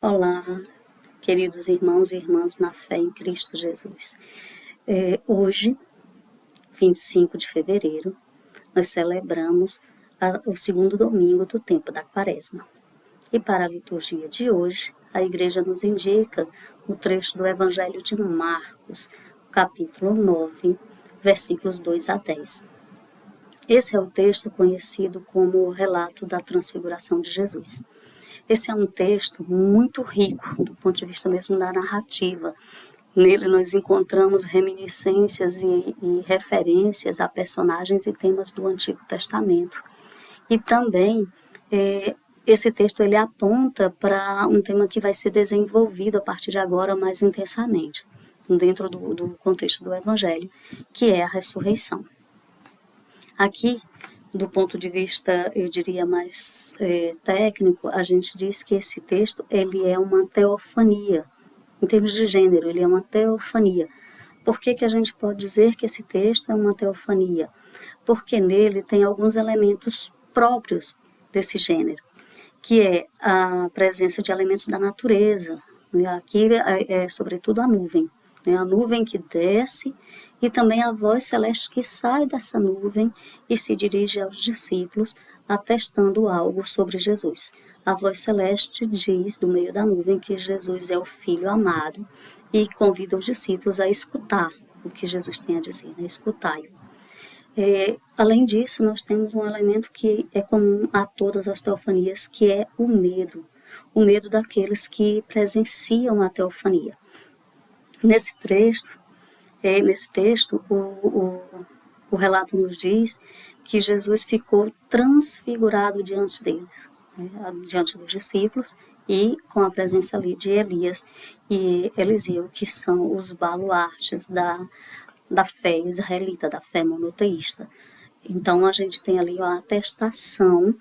Olá, queridos irmãos e irmãs na fé em Cristo Jesus. Hoje, 25 de fevereiro, nós celebramos o segundo domingo do tempo da Quaresma. E para a liturgia de hoje, a Igreja nos indica o trecho do Evangelho de Marcos, capítulo 9, versículos 2 a 10. Esse é o texto conhecido como o relato da transfiguração de Jesus. Esse é um texto muito rico do ponto de vista mesmo da narrativa. Nele nós encontramos reminiscências e referências a personagens e temas do Antigo Testamento. E também esse texto ele aponta para um tema que vai ser desenvolvido a partir de agora mais intensamente, dentro do contexto do Evangelho, que é a ressurreição. Aqui, do ponto de vista, eu diria, mais técnico, a gente diz que esse texto ele é uma teofania. Em termos de gênero, ele é uma teofania. Por que a gente pode dizer que esse texto é uma teofania? Porque nele tem alguns elementos próprios desse gênero, que é a presença de elementos da natureza. Aqui é sobretudo a nuvem que desce, e também a voz celeste que sai dessa nuvem e se dirige aos discípulos, atestando algo sobre Jesus. A voz celeste diz, do meio da nuvem, que Jesus é o Filho amado e convida os discípulos a escutar o que Jesus tem a dizer, escutai-o. Além disso, nós temos um elemento que é comum a todas as teofanias, que é o medo daqueles que presenciam a teofania. Nesse texto, o relato nos diz que Jesus ficou transfigurado diante deles, diante dos discípulos, e com a presença ali de Elias e Eliseu, que são os baluartes da fé israelita, da fé monoteísta. Então, a gente tem ali a atestação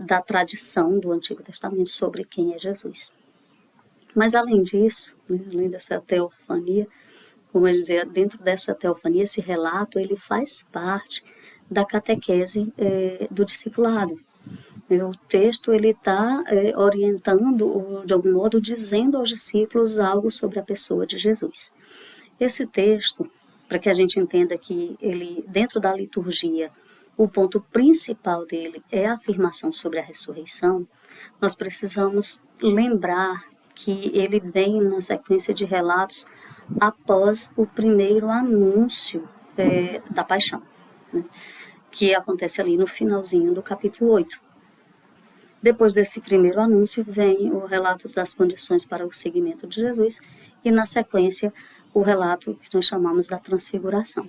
da tradição do Antigo Testamento sobre quem é Jesus. Mas, além disso, além dessa teofania, como eu dizia, dentro dessa teofania, esse relato, ele faz parte da catequese do discipulado. O texto, ele está orientando, de algum modo, dizendo aos discípulos algo sobre a pessoa de Jesus. Esse texto, para que a gente entenda que ele, dentro da liturgia, o ponto principal dele é a afirmação sobre a ressurreição, nós precisamos lembrar que ele vem na sequência de relatos após o primeiro anúncio da paixão, que acontece ali no finalzinho do capítulo 8. Depois desse primeiro anúncio vem o relato das condições para o seguimento de Jesus e, na sequência, o relato que nós chamamos da transfiguração.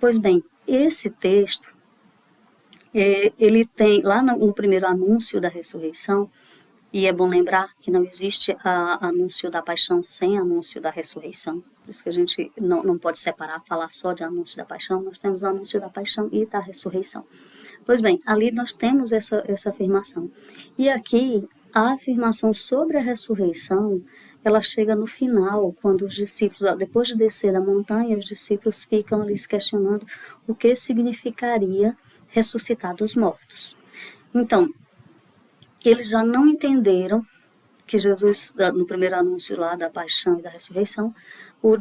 Pois bem, esse texto, ele tem, lá no primeiro anúncio da ressurreição, e é bom lembrar que não existe anúncio da paixão sem anúncio da ressurreição. Por isso que a gente não pode separar, falar só de anúncio da paixão. Nós temos o anúncio da paixão e da ressurreição. Pois bem, ali nós temos essa afirmação. E aqui, a afirmação sobre a ressurreição, ela chega no final, quando os discípulos, depois de descer da montanha, os discípulos ficam ali se questionando o que significaria ressuscitar dos mortos. Então, eles já não entenderam que Jesus, no primeiro anúncio lá da paixão e da ressurreição, os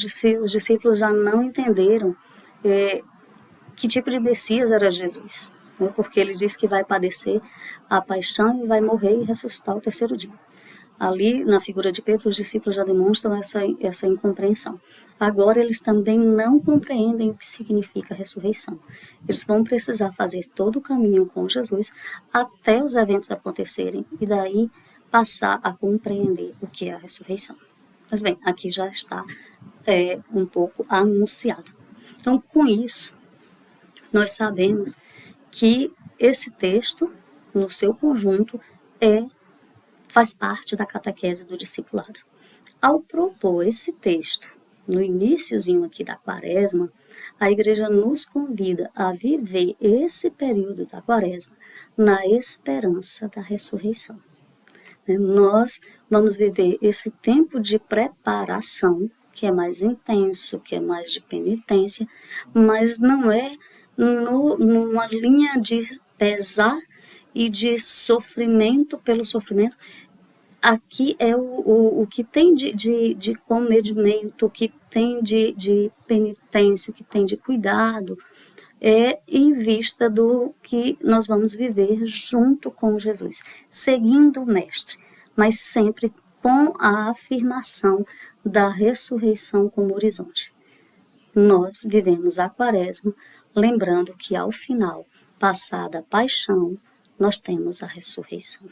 discípulos já não entenderam que tipo de Messias era Jesus, porque ele diz que vai padecer a paixão e vai morrer e ressuscitar ao terceiro dia. Ali, na figura de Pedro, os discípulos já demonstram essa incompreensão. Agora, eles também não compreendem o que significa ressurreição. Eles vão precisar fazer todo o caminho com Jesus até os eventos acontecerem e daí passar a compreender o que é a ressurreição. Mas bem, aqui já está um pouco anunciado. Então, com isso, nós sabemos que esse texto, no seu conjunto, faz parte da catequese do discipulado. Ao propor esse texto, no iniciozinho aqui da Quaresma, a Igreja nos convida a viver esse período da Quaresma na esperança da ressurreição. Nós vamos viver esse tempo de preparação, que é mais intenso, que é mais de penitência, mas não é numa linha de pesar e de sofrimento pelo sofrimento, aqui é o que tem de comedimento, o que tem de penitência, o que tem de cuidado, é em vista do que nós vamos viver junto com Jesus, seguindo o Mestre, mas sempre com a afirmação da ressurreição como horizonte. Nós vivemos a Quaresma, lembrando que ao final, passada a paixão, nós temos a ressurreição.